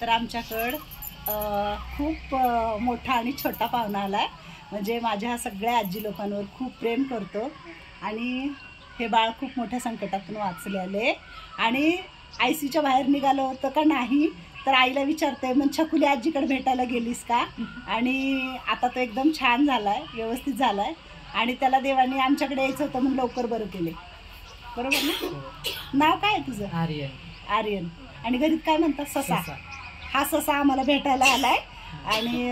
तर आमच्याकडं खूप मोठा आणि छोटा पाहुणा आला आहे. म्हणजे माझ्या सगळ्या आजी लोकांवर खूप प्रेम करतो आणि हे बाळ खूप मोठ्या संकटातून वाचलेले आणि आयसीच्या बाहेर निघालं होतं का नाही तर आईला विचारते मग छकुली आजीकडे भेटायला गेलीस का. आणि आता तो एकदम छान झाला आहे, व्यवस्थित झाला आहे आणि त्याला देवाने आमच्याकडे यायचं होतं म्हणून लवकर बरं केले. बरोबर ना? नाव काय आहे तुझं? आर्यन. आर्यन. आणि घरीत काय म्हणतात? ससा. हा ससा आम्हाला भेटायला आलाय आणि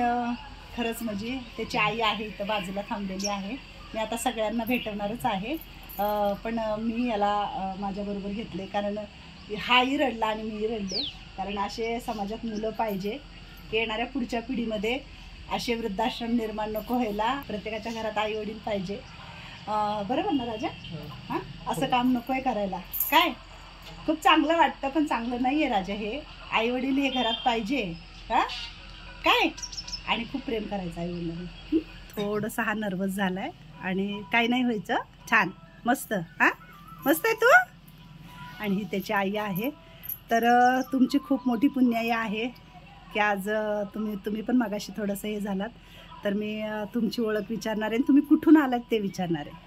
खरंच म्हणजे त्याची आई आहे इथं बाजूला थांबलेली आहे. मी आता सगळ्यांना भेटवणारच आहे, पण मी याला माझ्याबरोबर घेतले कारण हाही रडला आणि मीही रडले. कारण असे समाजात मुलं पाहिजे, येणाऱ्या पुढच्या पिढीमध्ये असे वृद्धाश्रम निर्माण नको व्हायला. प्रत्येकाच्या घरात आई वडील पाहिजे. बरोबर ना राजा? हां, असं काम नको आहे करायला. काय खूप चांगलं वाटतं पण चांगलं नाही आहे राजा. हे आई वडील हे घरात पाहिजे. हां काय, आणि खूप प्रेम करायचं आई वडिलांनी. थोडंसं हा नर्वस झाला आहे आणि काही नाही व्हायचं. छान, मस्त. हां मस्त आहे तू. आणि ही त्याची आई आहे. तर तुमची खूप मोठी पुण्याई आहे की आज तुम्ही पण मगाशी थोडंसं हे झालात. तर मी तुमची ओळख विचारणार आहे, तुम्ही कुठून आलात ते विचारणार आहे.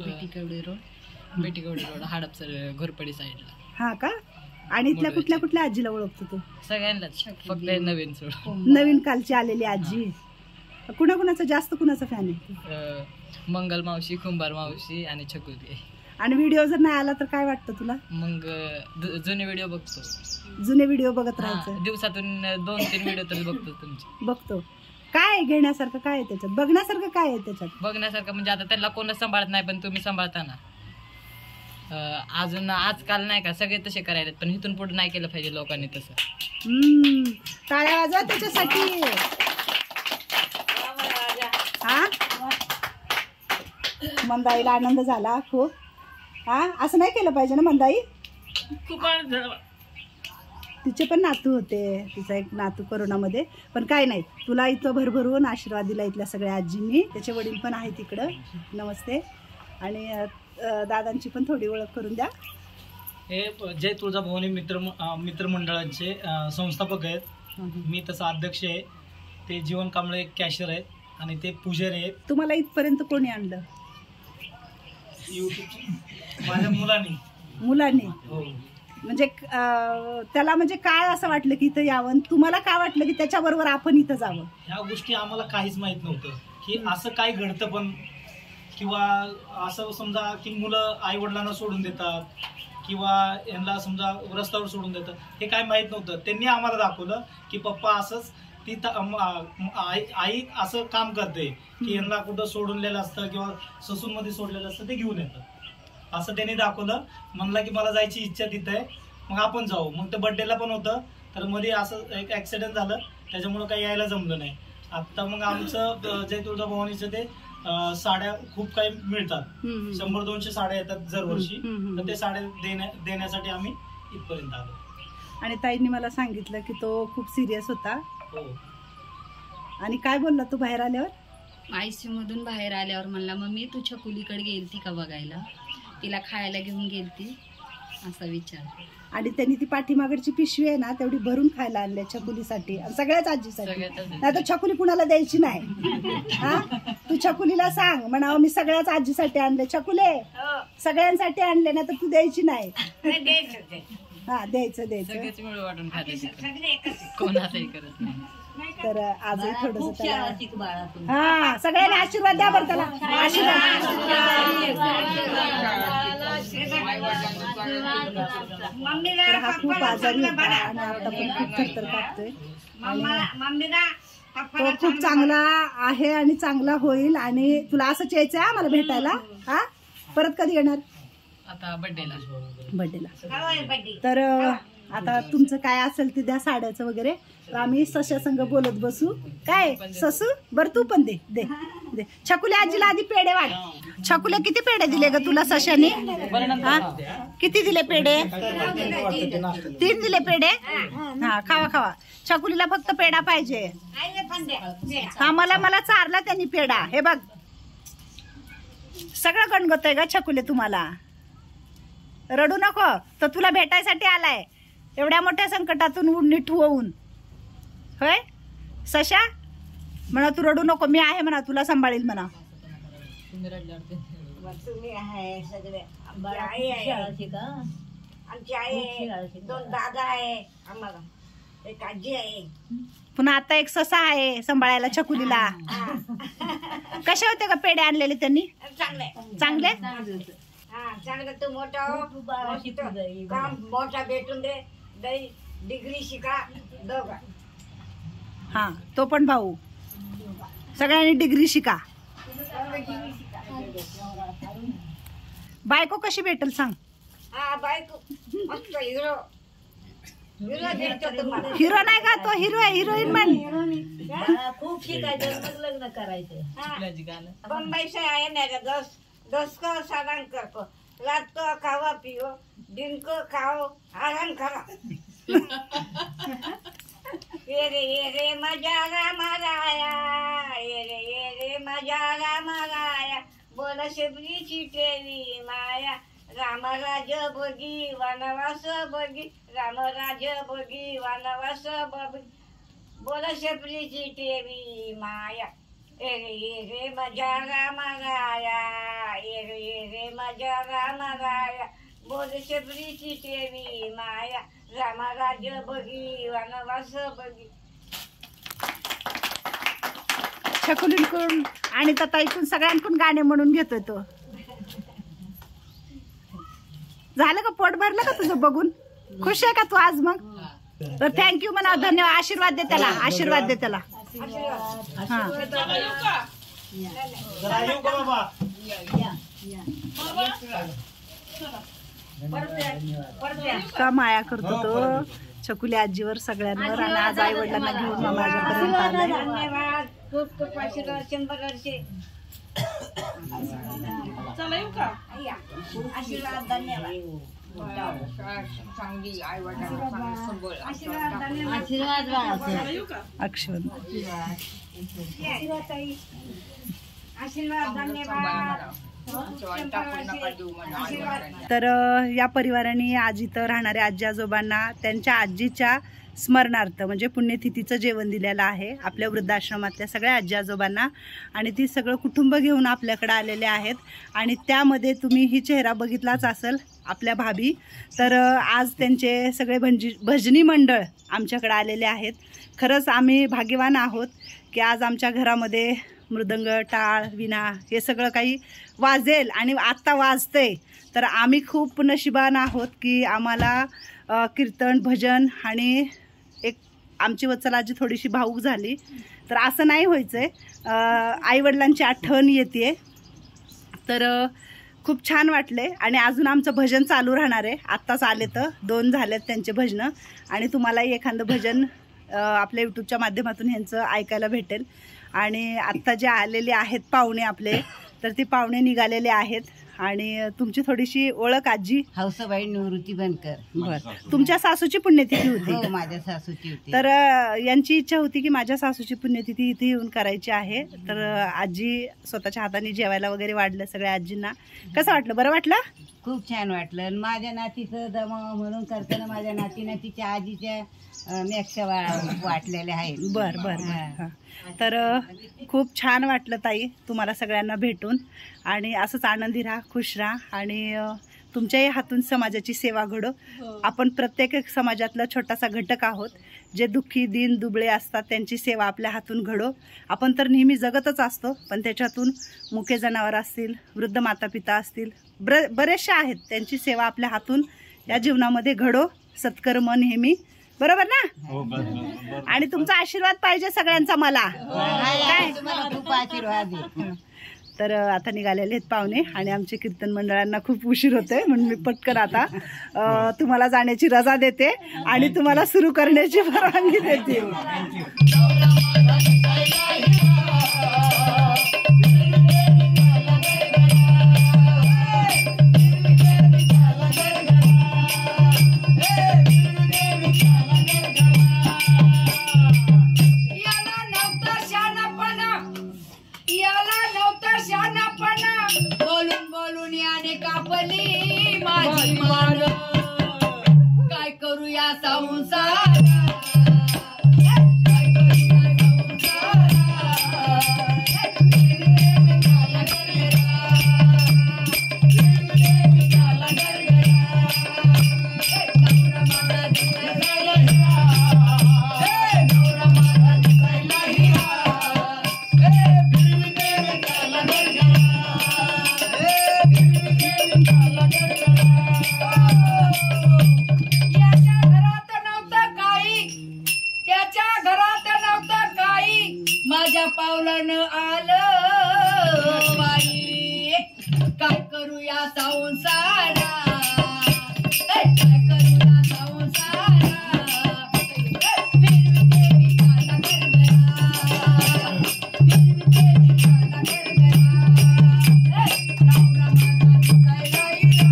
बेटीकवडी रोड हडपसर घोरपडी साईडला. हां का? आणि इथल्या कुठल्या कुठल्या आजीला ओळखतो तू? सगळ्यांनाच, फक्त नवीन सोड. नवीन कालची आलेली आजी. कुणाकुणाचं जास्त कुणाचं फॅन आहे? मंगल मावशी, कुंभार मावशी आणि छकुली. आणि व्हिडिओ जर नाही आला तर काय वाटतं तुला? मग जुने व्हिडिओ बघतो. जुने व्हिडिओ बघत राहायचं. दिवसातून 2-3 व्हिडिओ तरी बघतो तुमचे. बघतो. काय घेण्यासारखं काय आहे त्याच्यात? बघण्यासारखं काय आहे त्याच्यात? बघण्यासारखं म्हणजे आता त्यांना कोणच सांभाळत नाही पण तुम्ही सांभाळता ना. अजून आजकाल नाही का सगळे तसे करायला, पण इथून पुढे नाही केलं पाहिजे लोकांनी तसं. टाळ्या वाजवा त्याच्यासाठी. हा, मंदाईला आनंद झाला खूप. हा, असं नाही केलं पाहिजे ना मंदाई. खूप आनंद झाला. तिचे पण नातू होते, तिचा एक नातू कोरोनामध्ये. पण काय नाही, तुला इथं भरभरून आशीर्वाद दिला इथल्या सगळ्या आजींनी. त्याचे वडील पण आहेत इकडं. नमस्ते. आणि दादांची पण थोडी ओळख करून द्या. हे जय तुळजाभवानी मित्रमंडळाचे संस्थापक आहेत. मी तसा अध्यक्ष आहे. ते जीवन कांबळे कॅशियर आहेत आणि ते पुजारी आहेत. तुम्हाला इथपर्यंत कोणी आणलं? माझ्या मुलांनी. हो. म्हणजे त्याला म्हणजे काय असं वाटलं की इथं यावं? तुम्हाला काय वाटलं की त्याच्याबरोबर आपण इथं जावं? ह्या गोष्टी आम्हाला काहीच माहित नव्हतं की असं काय घडतं. पण किंवा असं समजा की मुलं आई वडिलांना सोडून देतात किंवा यांना समजा रस्त्यावर सोडून देतात, हे काय माहित नव्हतं. त्यांनी आम्हाला दाखवलं की पप्पा असंच ती आई असं काम करते की यांना कुठं सोडलेलं असतं किंवा ससूनमध्ये सोडलेलं असतं, ते घेऊन येतं. असं त्यांनी दाखवलं. म्हणलं की मला जायची इच्छा तिथं आहे, मग आपण जाऊ. मग ते बड्डेला पण होतं, तर मध्ये असं एक ऍक्सिडेंट झालं, त्याच्यामुळे काही यायला जमलं नाही. आता मग आमचं जय तुळजाभवानीचं ते साड्या खूप काही मिळतात. 100-200 साड्या येतात दरवर्षी. तर ते साड्या देण्यासाठी आम्ही इथपर्यंत आलो. आणि ताईंनी मला सांगितलं की तो खूप सिरियस होता. हो. आणि काय बोलला तू बाहेर आल्यावर? आयसीयू मधून बाहेर आल्यावर म्हणला मम्मी तू छकुलीकडे गेलती का बघायला, तिला खायला घेऊन गेलती, असा विचार. आणि त्यांनी ती पाठीमागची पिशवी आहे ना तेवढी भरून खायला आणल्या छकुलीसाठी, सगळ्याच आजीसाठी. नाही तर छकुली कुणाला द्यायची नाही. हा, तू छकुलीला सांग म्हणावं मी सगळ्याच आजीसाठी आणले. छकुले सगळ्यांसाठी आणले ना तर तू द्यायची नाही. हा, द्यायचं. सगळेच मिळून वाटून खाते, कोणाचंही करत नाही. तर आजही थोडस हा सगळ्यांनी आशीर्वाद द्या बरं त्याला. तर हा खूप आजारी होता आणि आता पण खूप थरथर कापतोय. तो खूप चांगला आहे आणि चांगला होईल. आणि तुला असंच यायचंय आम्हाला भेटायला? हा, परत कधी येणार? आता बर्थडेला. तर आता तुमचं काय असेल ते द्या, साड्याचं वगैरे. आम्ही सशा संग बोलत बसू. काय ससू बरं तू पण दे. छकुले आजीला आधी पेढे वाढ. छकुले किती पेढे दिले ग तुला सशाने? किती दिले पेढे? 3 दिले पेढे. हा, खावा. छकुलीला फक्त पेढा पाहिजे. हा, मला चारला त्यांनी पेढा. हे बघ सगळं गणगत आहे ग छकुले तुम्हाला. रडू नको, तर तुला भेटायसाठी आलाय. एवढ्या मोठ्या संकटातून नीट होऊन. होय सशा म्हणा तू रडू नको, मी आहे म्हणा, तुला सांभाळील म्हणा. तुम्ही आहे सगळे, आई आहे, आमची आई आहे, 2 दादा आहे, आम्हाला एक आजी आहे, पुन्हा आता एक ससा आहे सांभाळायला छकुलीला. कसे होते का पेढे आणलेले त्यांनी? चांगले चांगले. हा चांगलं. तू मोठा हो, काम मोठा भेटून दे, डिग्री शिका दोघा. हा तो पण भाऊ, सगळ्यांनी डिग्री शिका. बायको कशी भेटेल सांग? हा बायको मस्त हिरो भेटतो तुम्हाला. हिरो नाही का तो, हिरो आहे, हिरोईन म्हण. खूप शिकायचं मग लग्न करायचं. बंबई से आए मेरे दोस्त को सलाम करको, रात को खाओ पियो, दिन को खाओ आराम करो. ये रे मजारा मराया, ये रे मजारा मराया, बोल शबरीची टेवी माया, रामराज बगी वनवास बगी, रामराज बगी वनवास बगी, बोल शबरीची टेवी माया. ये रे मजारा मराया, ये रे मजारा मराया, बोल शबरीची टेवी माया, रामराज बगी वनवास बगी. छकुलींकडून आणि ताईकडून सगळ्यांकडून गाणे म्हणून घेतोय तो. झालं का, पोट भरलं का तुझं बघून? खुश आहे का तू आज? मग तर थँक्यू म्हणा, धन्यवाद. आशीर्वाद दे त्याला, आशीर्वाद दे त्याला. हा जरा येऊ का बाबा? का माया करतो तो छकुली आजीवर सगळ्यांवर, आणि आज आई वडिलांना घेऊन माझ्यापर्यंत आलाय. धन्यवाद. खूप खूप आशीर्वाद. 100 वर्षे आशीर्वाद. धन्यवाद. अक्षवन आशीर्वाद. धन्यवाद. तर या परिवाराने आज इथं राहणाऱ्या आजी आजोबांना त्यांच्या आजीच्या स्मरणार्थ म्हणजे पुण्यतिथीचं जेवण दिलेलं आहे आपल्या वृद्धाश्रमातल्या सगळ्या आजी आजोबांना. आणि ती सगळं कुटुंब घेऊन आपल्याकडे आलेले आहेत. आणि त्यामध्ये तुम्ही ही चेहरा बघितलाच असेल आपल्या भाभी. तर आज त्यांचे सगळे भजनी मंडळ आमच्याकडे आलेले आहेत. खरंच आम्ही भाग्यवान आहोत की आज आमच्या घरामध्ये मृदंग, टाळ, विणा हे सगळं काही वाजेल आणि आत्ता वाजते. तर आम्ही खूप नशिबान आहोत की आम्हाला कीर्तन, भजन आणि एक आमची वत्सलाजी थोडीशी भावूक झाली. तर असं नाही व्हायचं आहे, आईवडिलांची आठवण येते. तर खूप छान वाटले. आणि अजून आमचं भजन चालू राहणार आहे. आत्ताच आले तर 2 झालेत त्यांचे भजनं. आणि तुम्हालाही एखादं भजन आपल्या यूट्यूबच्या माध्यमातून ह्यांचं ऐकायला भेटेल. आणि आत्ता जे आलेले आहेत पाहुणे आपले, तर ते पाहुणे निघालेले आहेत. आणि तुमची थोडीशी ओळख आजी? हौसाबाई निवृत्ती बनकर. बरं, तुमच्या सासूची पुण्यतिथी होती? हो, माझ्या सासूची होती. तर यांची इच्छा होती की माझ्या सासूची पुण्यतिथी इथे येऊन करायची आहे. तर आजी स्वतःच्या हाताने जेवायला वगैरे वाढलं सगळ्या आजींना. कसं वाटलं? बरं वाटलं? खूप छान वाटलं. आणि माझ्या नातीचं दमा म्हणून करताना माझ्या नातीनं तिच्या आजीच्या मेक्षा वाटलेल्या आहेत. बरं बरं. तर खूप छान वाटलं ताई तुम्हाला सगळ्यांना भेटून. आणि असंच आनंदी राहा, खुश राहा. आणि तुमच्याही हातून समाजाची सेवा घडो. आपण प्रत्येक समाजातला छोटासा घटक आहोत. जे दुःखी, दीन, दुबळे असतात त्यांची सेवा आपल्या हातून घडो. आपण तर नेहमी जगतच असतो, पण त्याच्यातून मुके जनावर असतील, वृद्ध मातापिता असतील, बरेचसे आहेत, त्यांची सेवा आपल्या हातून या जीवनामध्ये घडो. सत्कर्म नेहमी. बरोबर ना? आणि तुमचा आशीर्वाद पाहिजे सगळ्यांचा मला. काय? खूप आशीर्वाद. तर आता निघालेले आहेत पाहुणे. आणि आमचे कीर्तन मंडळांना खूप उशीर होतोय, म्हणून मी पटकन आता तुम्हाला जाण्याची रजा देते आणि तुम्हाला सुरू करण्याची परवानगी देते. बोलून याने कापली माझी मान, काय करू या माझ्या पावलानं आलं बाई, काय करूया संसारा, काय करूया संसारा, फिरविते विचारला गरगरा, फिरविते विचारला गरगरा, नवरा माझा दुखायला इरा,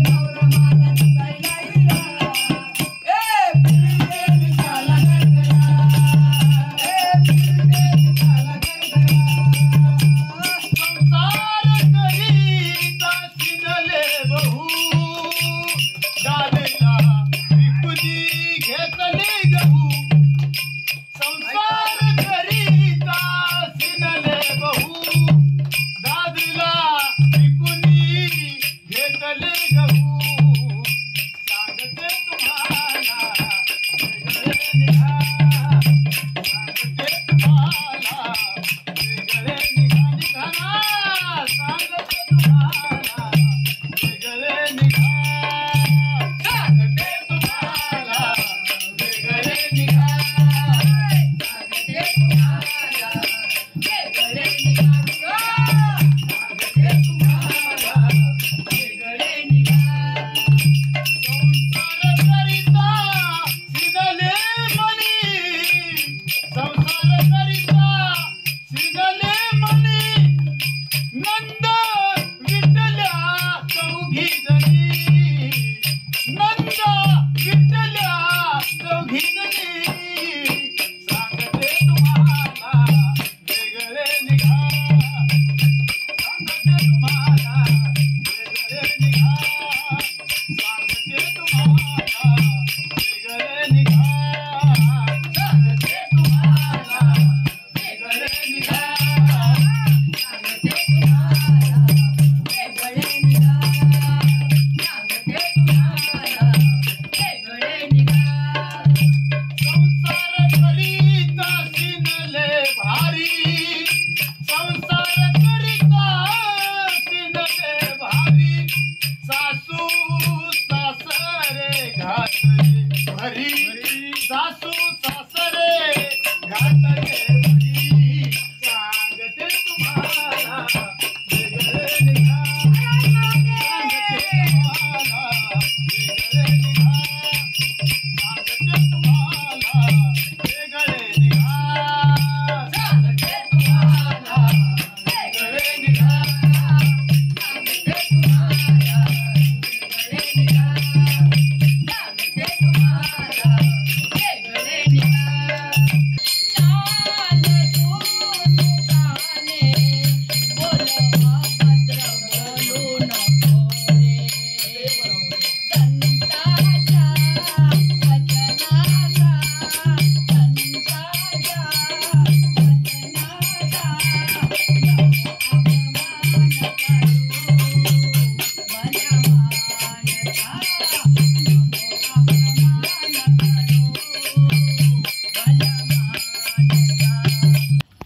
नवरा माझा दुखायला इरा, फिरविते विचारला गरगरा.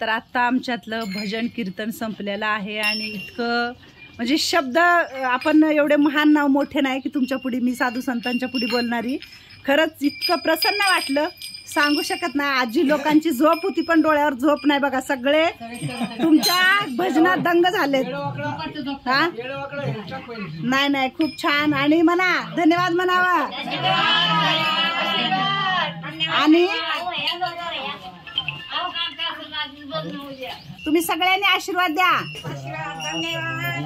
तर आता आमच्यातलं भजन कीर्तन संपलेलं आहे आणि इतकं म्हणजे शब्द आपण एवढे महान नाव मोठे नाही की तुमच्या पुढे मी साधू संतांच्या पुढे बोलणारी. खरंच इतकं प्रसन्न वाटलं सांगू शकत नाही. आजी लोकांची झोप होती पण डोळ्यावर झोप नाही बघा. सगळे तुमच्या भजनात दंग झालेत. हा नाही नाही खूप छान. आणि म्हणा धन्यवाद म्हणावा. आणि तुम्ही सगळ्यांनी आशीर्वाद द्या. धन्यवाद.